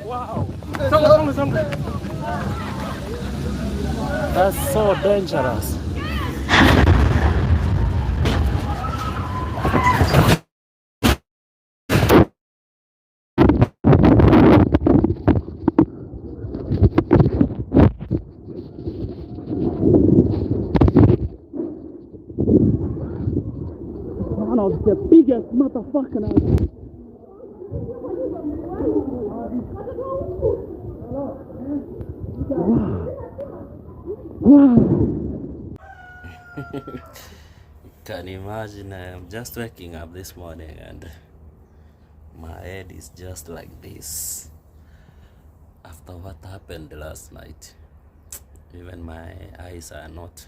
Wow. That's so dangerous. One of the biggest motherfucking. Can you imagine? I'm just waking up this morning and my head is just like this. After what happened last night, even my eyes are not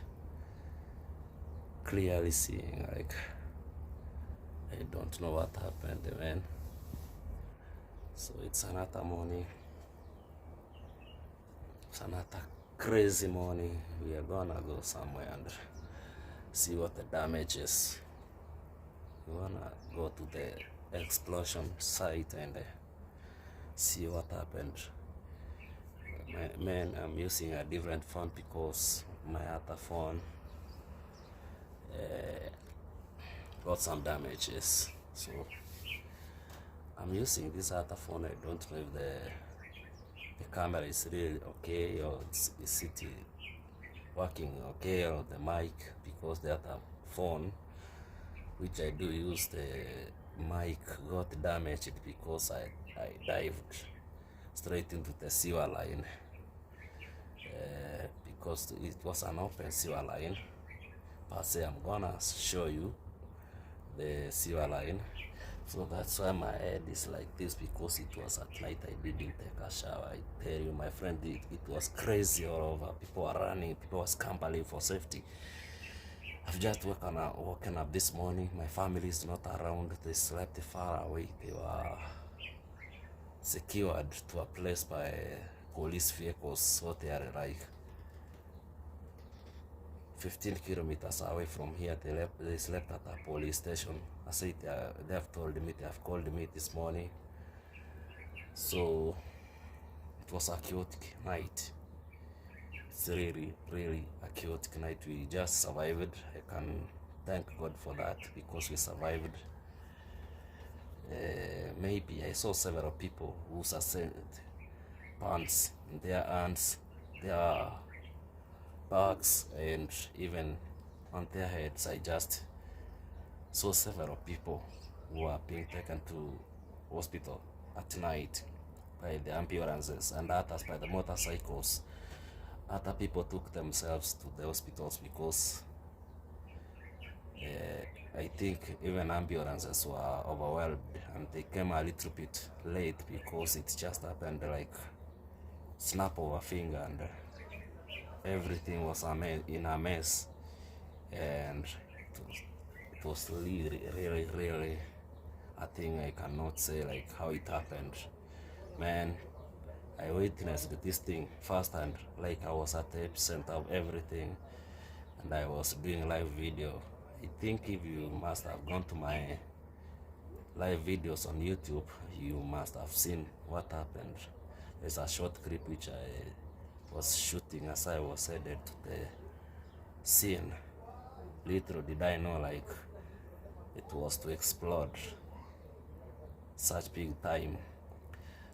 clearly seeing. Like, I don't know what happened, man. So it's another morning. It's another crazy morning. We are gonna go somewhere and see what the damage is. We wanna go to the explosion site and see what happened. Man, I'm using a different phone because my other phone got some damages. So I'm using this other phone. I don't know if the camera is really okay or is it working okay, or the mic, because the other phone which I do use, the mic got damaged because I dived straight into the sewer line because it was an open sewer line. Per se, I'm gonna show you the sewer line. So that's why my head is like this, because it was at night. I didn't take a shower. I tell you, my friend, it was crazy all over. People were running, people were scrambling for safety. I've just woken up this morning. My family is not around. They slept far away. They were secured to a place by police vehicles. So they are like 15 kilometers away from here. They slept at a police station. I said they have called me this morning. So it was a chaotic night. It's really, really a chaotic night. We just survived. I can thank God for that, because we survived. Maybe I saw several people who sustained pants in their hands, their bags, and even on their heads. I just saw several people who are being taken to hospital at night by the ambulances, and others by the motorcycles. Other people took themselves to the hospitals because I think even ambulances were overwhelmed, and they came a little bit late because it just happened like snap of a finger, and everything was in a mess. And it was really, really, really a thing I cannot say like how it happened. Man, I witnessed this thing firsthand, like I was at the epicenter of everything, and I was doing live video. I think if you must have gone to my live videos on YouTube, you must have seen what happened. There's a short clip which I was shooting as I was headed to the scene. Little did I know, like, it was to explode such big time.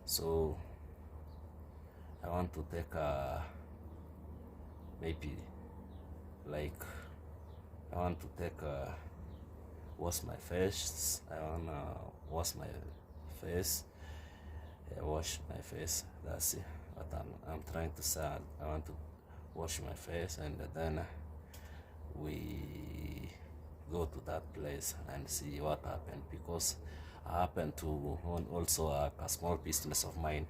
So I want to take a maybe like I want to take a wash my face. I wanna wash my face. Wash my face. That's it. What I'm trying to say. I want to wash my face, and then we go to that place and see what happened, because I happen to own also a small business of mine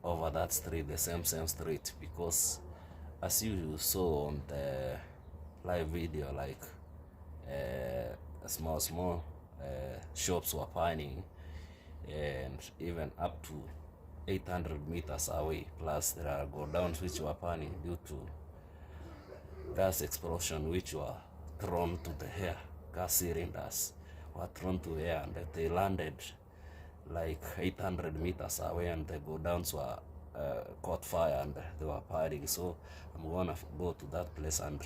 over that street, the same street, because as you saw on the live video, like small shops were burning, and even up to 800 meters away, plus there are go downs which were burning due to gas explosion which were thrown to the air. Gas cylinders were thrown to air, and they landed like 800 meters away, and the go downs were caught fire and they were burning. So I'm gonna go to that place and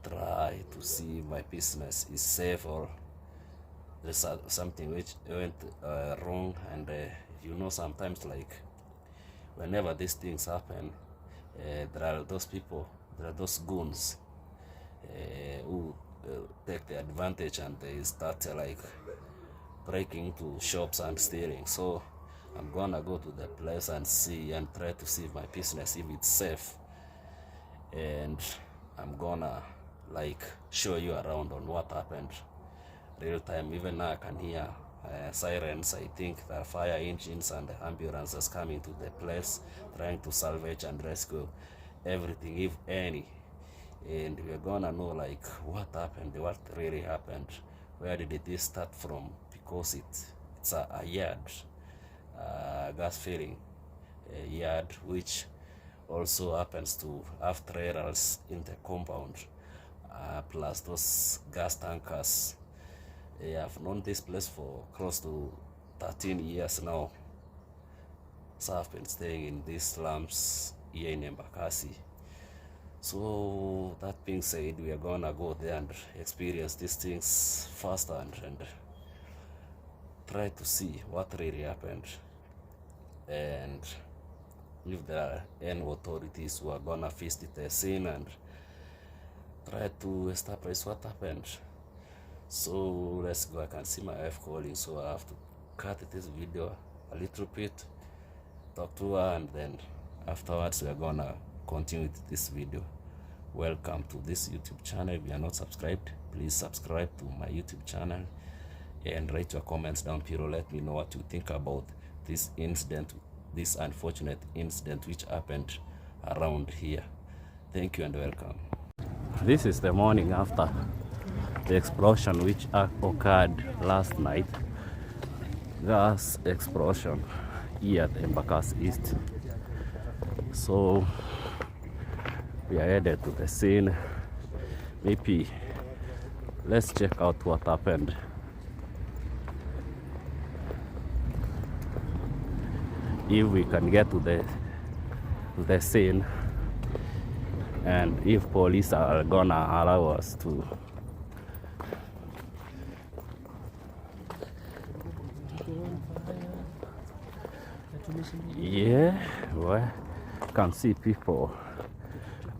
try to see if my business is safe, or there's something which went wrong. And you know, sometimes, like, whenever these things happen, there are those people, there are those goons who take the advantage, and they start like breaking into shops and stealing. So I'm gonna go to the place and see, and try to see if my business, if it's safe, and I'm gonna like show you around on what happened real time. Even now I can hear sirens. I think there are fire engines and ambulances coming to the place, trying to salvage and rescue everything, if any. And we're gonna know like what happened, what really happened, where did this start from, because it's a yard, gas filling yard, which also happens to have trailers in the compound, plus those gas tankers. I've known this place for close to 13 years now. So I've been staying in these slums here in Embakasi. So that being said, we are gonna go there and experience these things firsthand and try to see what really happened, and if there are any authorities who are gonna visit the scene and try to establish what happened. So let's go. I can see my wife calling, so I have to cut this video a little bit, talk to her, and then afterwards we are gonna continue with this video. Welcome to this YouTube channel. If you are not subscribed, please subscribe to my YouTube channel and write your comments down below. Let me know what you think about this incident, this unfortunate incident which happened around here. Thank you and welcome. This is the morning after the explosion which occurred last night. Gas explosion here at Embakasi East. So we are headed to the scene. Maybe let's check out what happened. If we can get to the scene, and if police are gonna allow us to. Yeah, well, can see people.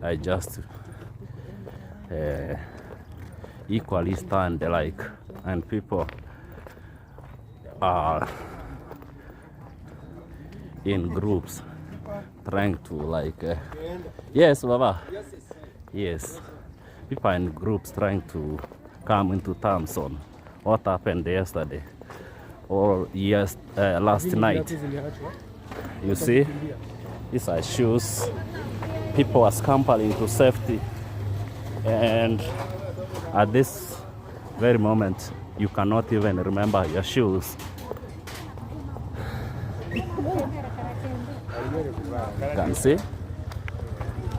I just equally stand like, and people are in groups trying to like yes, Baba, yes, people in groups trying to come into terms on what happened yesterday or last night. You see, these are shoes. People are scampering to safety, and at this very moment you cannot even remember your shoes. You can see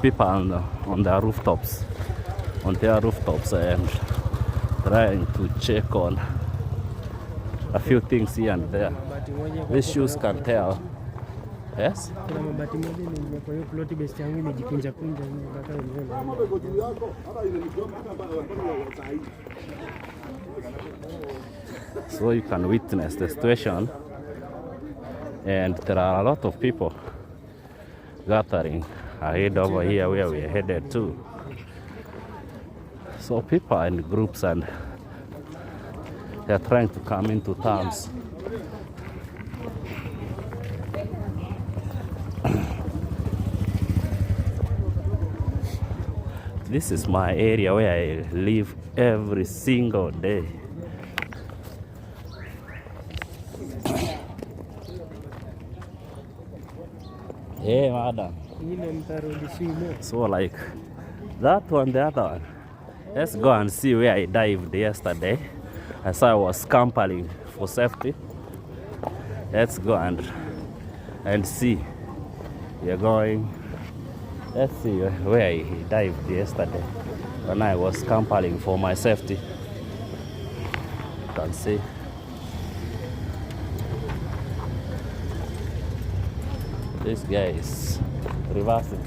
people on their rooftops, and trying to check on a few things here and there. These shoes can tell. Yes? So you can witness the situation, and there are a lot of people gathering ahead over here where we are headed to. So people are in groups and they are trying to come into terms. This is my area where I live every single day. Hey, madam. So like that one, the other one. Let's go and see where I dived yesterday. As I was scampering for safety. Let's go and see. We are going. Let's see where I dived yesterday when I was scampering for my safety. You can see. This guy is reversing.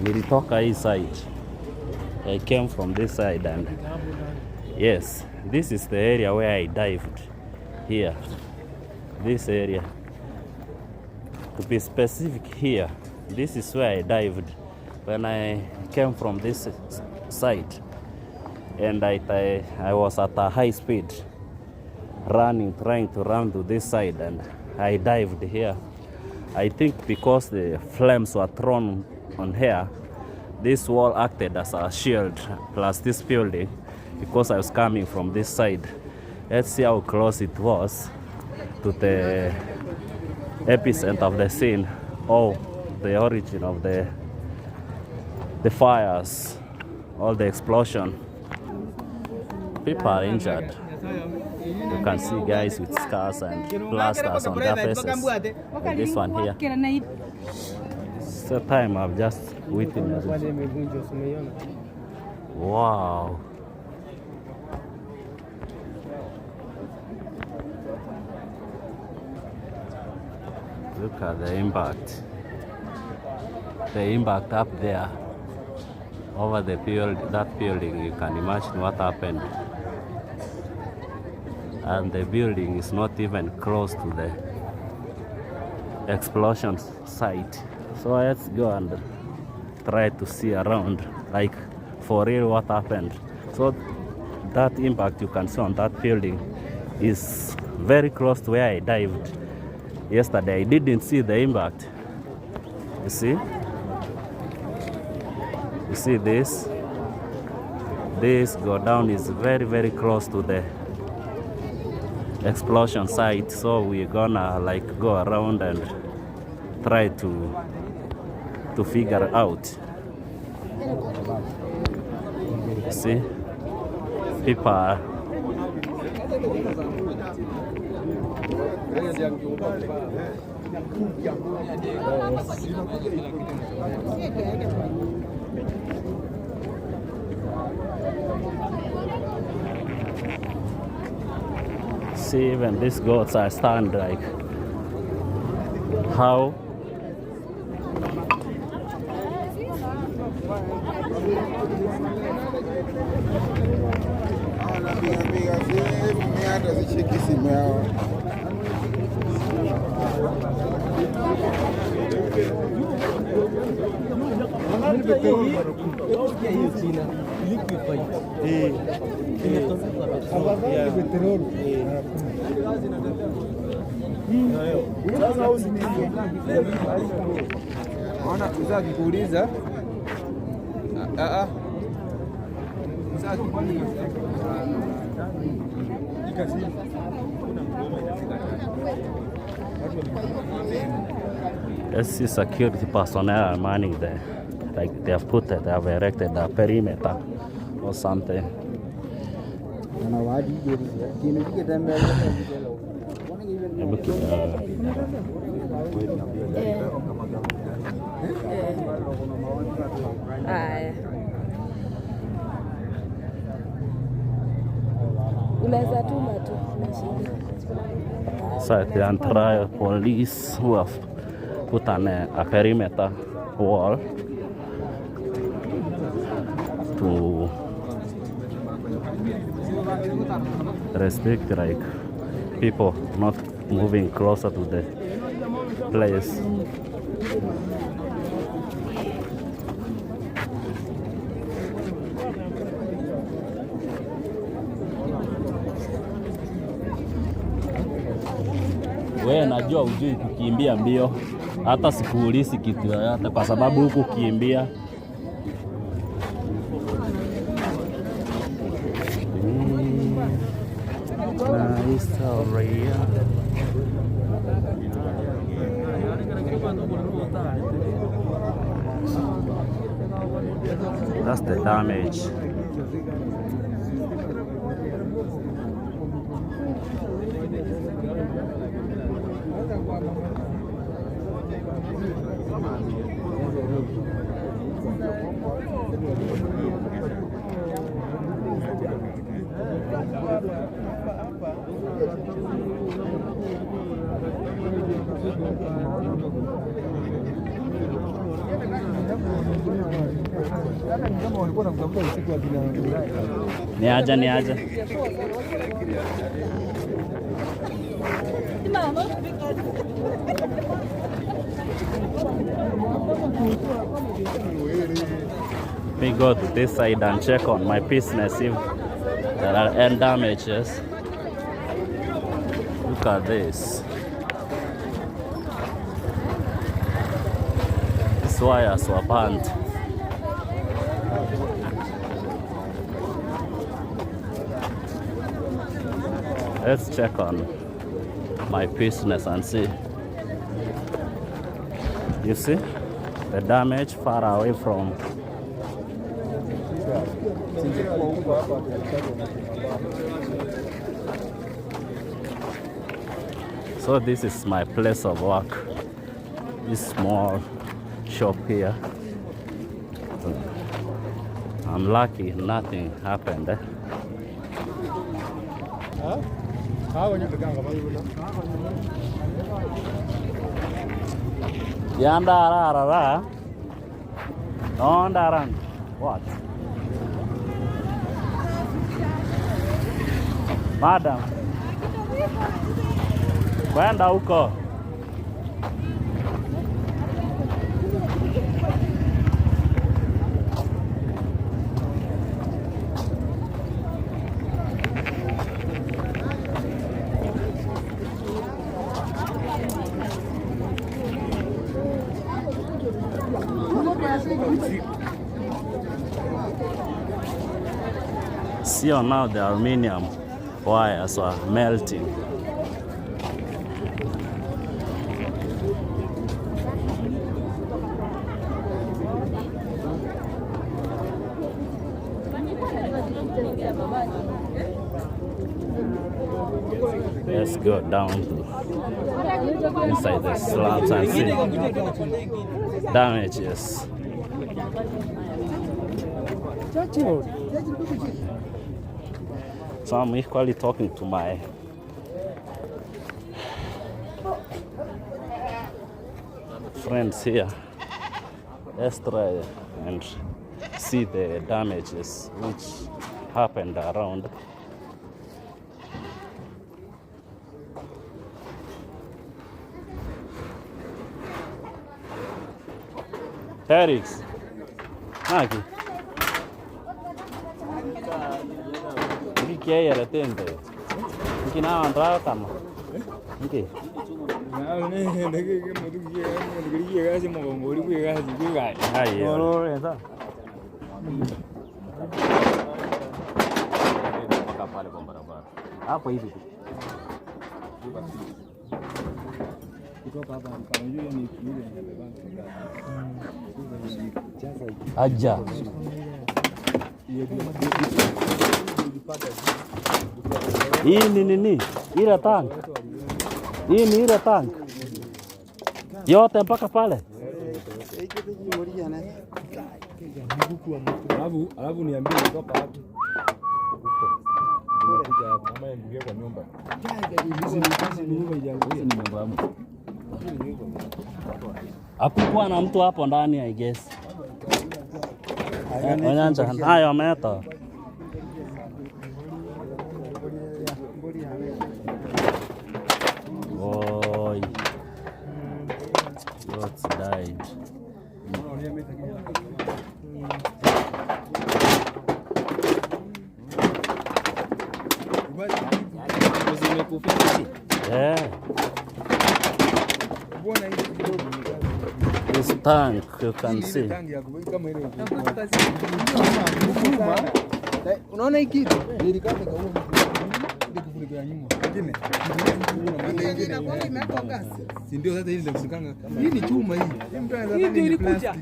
Nilitoka hii side. I came from this side and yes, this is the area where I dived. Here. This area. To be specific here, this is where I dived when I came from this side. And I was at a high speed running, trying to run to this side, and I dived here. I think because the flames were thrown on here, this wall acted as a shield plus this building because I was coming from this side. Let's see how close it was to the epicenter of the scene, or the origin of the fires, all the explosion. People are injured. You can see guys with scars and plasters on their faces. Like this one here. It's the time I've just witnessed it. Wow. Look at the impact. The impact up there over the that building. You can imagine what happened. And the building is not even close to the explosion site. So let's go and try to see around, like for real what happened. So that impact you can see on that building is very close to where I dived yesterday. I didn't see the impact. You see? You see this? This go down is very, very close to the explosion site. So we're gonna like go around and try to figure out. You see? People are see, even these goats are stand like how let's see security personnel are manning there. Like they have erected a perimeter or something. Unaweza tuma tu. So the entire police who have put a perimeter wall to restrict like people not moving closer to the place. Wewe najua hujui kukimbia mbio, hata sikuulizi kitu yoyote kwa sababu huku kimbia. That's the damage. Ni aja. We go to this side and check on my business if there are any damages. Look at this. These wires were burnt. Let's check on my business and see. You see the damage far away from. So this is my place of work. This small shop here. I'm lucky nothing happened. Yanda Ondaran. What? Madam. Kwenda huko. See now the aluminium wires are melting. Let's go down to inside the slabs and see damages. So I'm equally talking to my friends here. Let's try and see the damages which happened around. Felix, aqui. O que é era tende? O que não andava cama? O que? Não, nem que muito que é assim, mas vamos ver o que é assim, que vai. Aí. Olha, então. Apa itu? Aja. Hii ni nini? Ile tank. Hii ni ile tank. Yote mpaka pale. Alafu niambie kutoka wapi? nimekuja hapa. Mama yangu kwa nyumba. Hizi ni nyumba yangu. Hakukuwa na mtu hapo ndani I guess. Onyanja hayo meta. Oi. What's died? Yeah. This tank you can see. Unaona hiki kitu? Ndio sasa hizi za kusikanga. Hii ni chuma hii. Hii ndio ilikuja.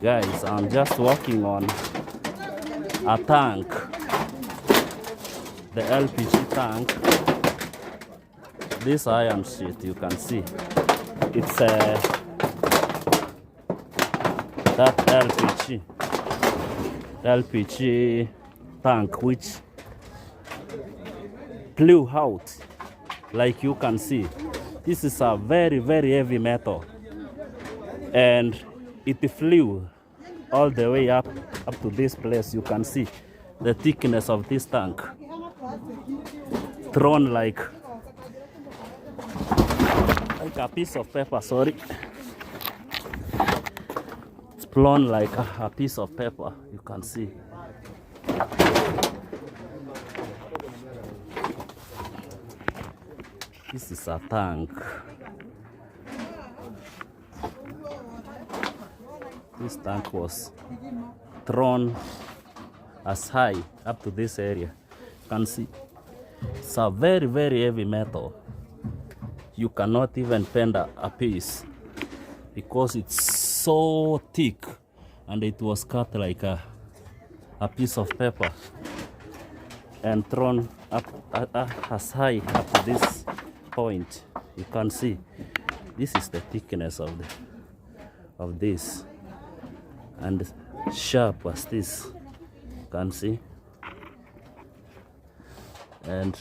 Guys, I'm just working on a tank. The LPG tank. This iron sheet you can see. It's that LPG tank which blew out, like you can see. This is a very, very heavy metal, and it flew all the way up to this place. You can see the thickness of this tank, thrown like a piece of paper. Sorry, it's blown like a piece of paper. You can see. This is a tank. This tank was thrown as high up to this area. You can see it's a very, very heavy metal. You cannot even bend a piece because it's so thick, and it was cut like a piece of paper and thrown up as high up to this point. You can see this is the thickness of this, and sharp as this. You can see, and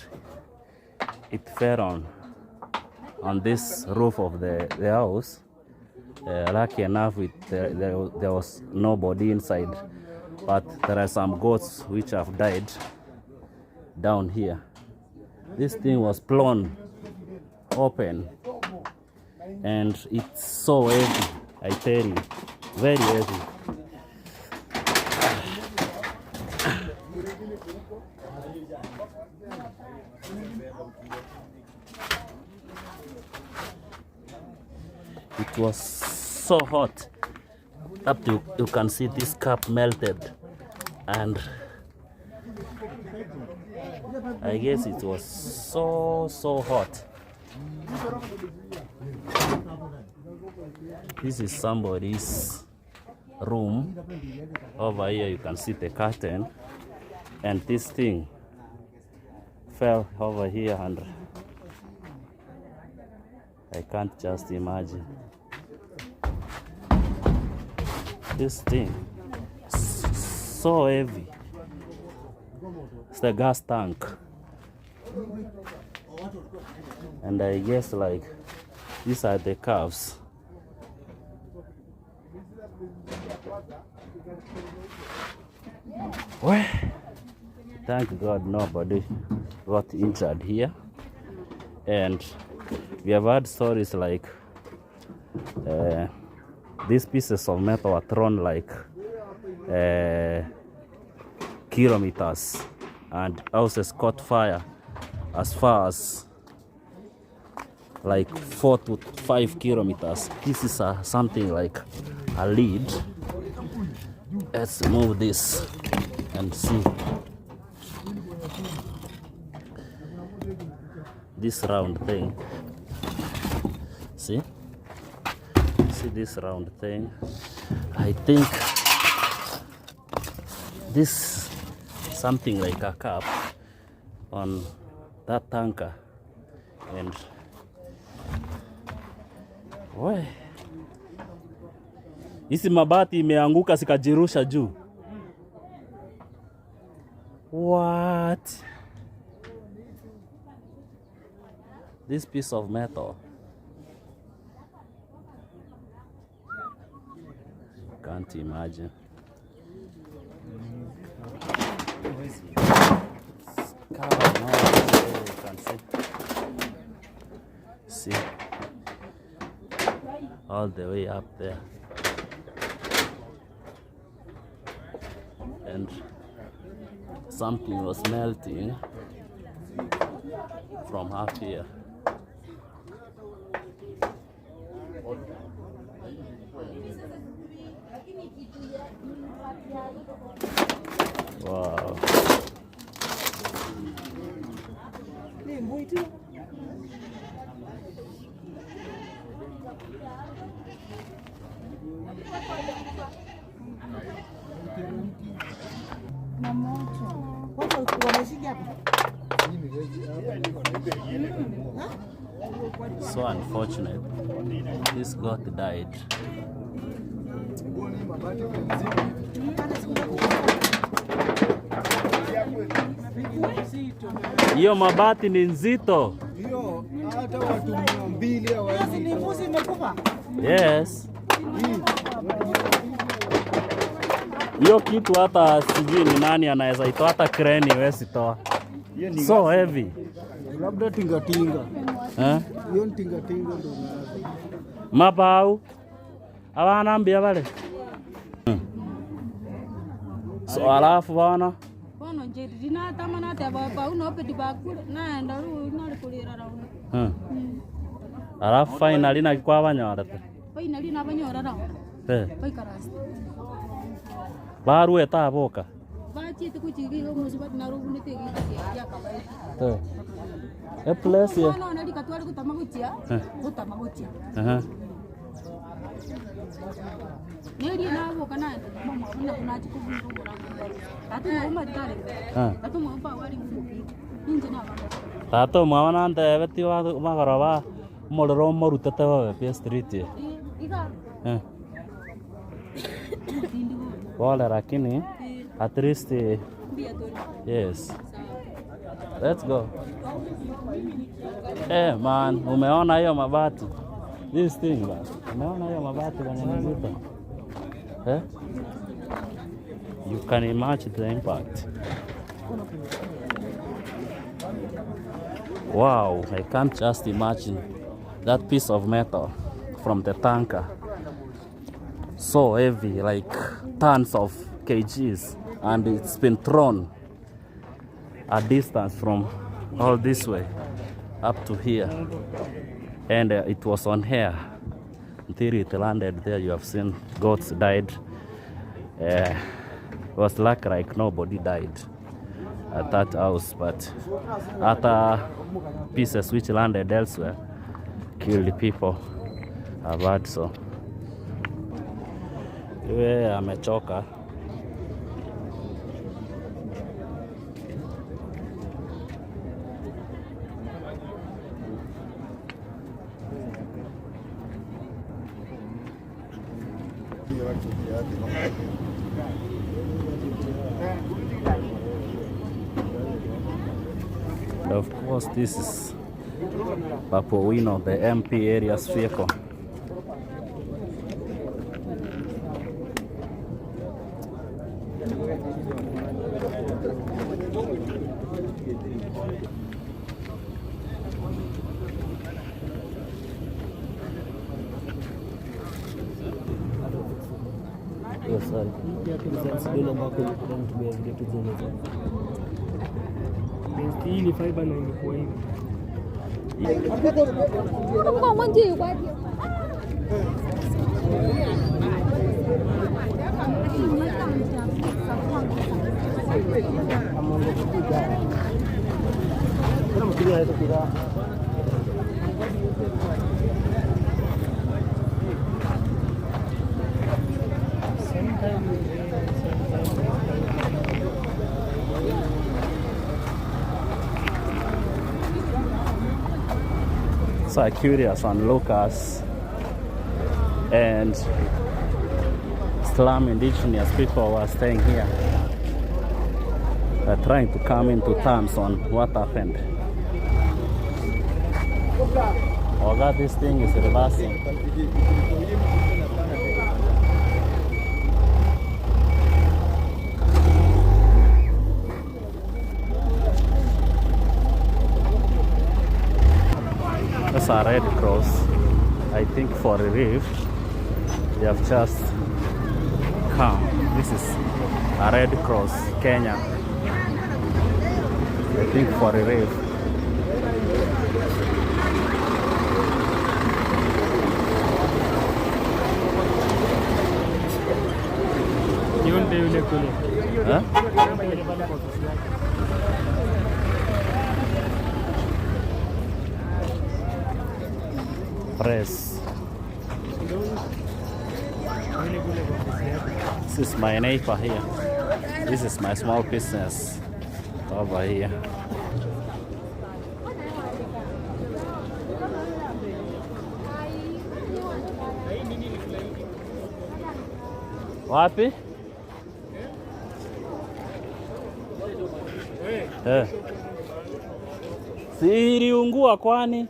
it fell on this roof of the house. Lucky enough, there was nobody inside, but there are some goats which have died down here. This thing was blown open, and it's so heavy, I tell you, very heavy. It was so hot up to you can see this cup melted, and I guess it was so hot. This is somebody's room. Over here you can see the curtain, and this thing fell over here, and I can't just imagine. This thing so heavy. It's the gas tank, and I guess like these are the calves. Well, thank God nobody got injured here, and we have had stories like these pieces of metal are thrown like kilometers, and houses caught fire as far as like 4 to 5 kilometers. This is something like a lead. Let's move this and see. This round thing. See this round thing? I think this something like a cap on that tanker, and hizi mabati imeanguka sikajirusha juu. What? This piece of metal. Can't imagine. It's covered now. You can see. See. All the way up there. And something was melting from up here. Wow. So unfortunate. This goat died. Hiyo mabati ni nzito. Hiyo hata watu 200 hawawezi. Ni mbuzi imekufa. Yes. Hiyo kitu hata sijui ni nani anaweza itoa, hata crane iwezi toa. So heavy. Labda tingatinga. Hiyo tingatinga ndio mabau abana mbia bale. So alafu bana bono njeri na tamana te baba uno pedi bakule naenda no kulira rauna. Alafu finally na kwa banyora te. Finally na banyora rauna. Bai karasta. Baru eta boka. Ba chite kuchigi go musibat na rubu ni tegi ya kabai. A place ya. No na dikatwali kutamagutia. Kutamagutia. Neli na boka na mama kuna kuna chikubu ngora. Atu mama dikale. Atu mama wali ngubi. Inje na bana. Tato mwana ante beti wa magoroba moloro morutete wa pe street. Iga. Wala lakini at least yes. Let's go. Man, umeona hiyo mabati? This thing man. Umeona hiyo mabati kwenye nzito? You can imagine the impact. Wow, I can't just imagine that piece of metal from the tanker. So heavy, like tons of kgs, and it's been thrown a distance from all this way up to here, and it was on here until it landed there. You have seen goats died. It was lucky like nobody died at that house, but other pieces which landed elsewhere killed people. Bad so. Yeye amechoka. Of course, this is Papowino, the MP area's vehicle. Yes, sorry. Hii fiber na imekuwa hivi. Kwa mwanji kwa So curious on locals and slum indigenous people who are staying here. We're trying to come into terms on what happened. Oh God, this thing is reversing. That's a Red Cross. I think for relief, they have just come. This is a Red Cross, Kenya. I think for relief. Huh? Press. This is my neighbor here. This is my small business over here. Wapi? Si iliungua kwani?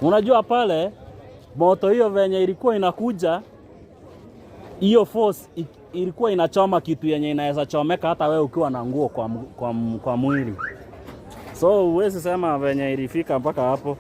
Unajua pale moto hiyo venye ilikuwa inakuja, hiyo force ilikuwa inachoma kitu yenye inaweza chomeka hata wewe ukiwa na nguo kwa mwili. So huwezi sema venye ilifika mpaka hapo.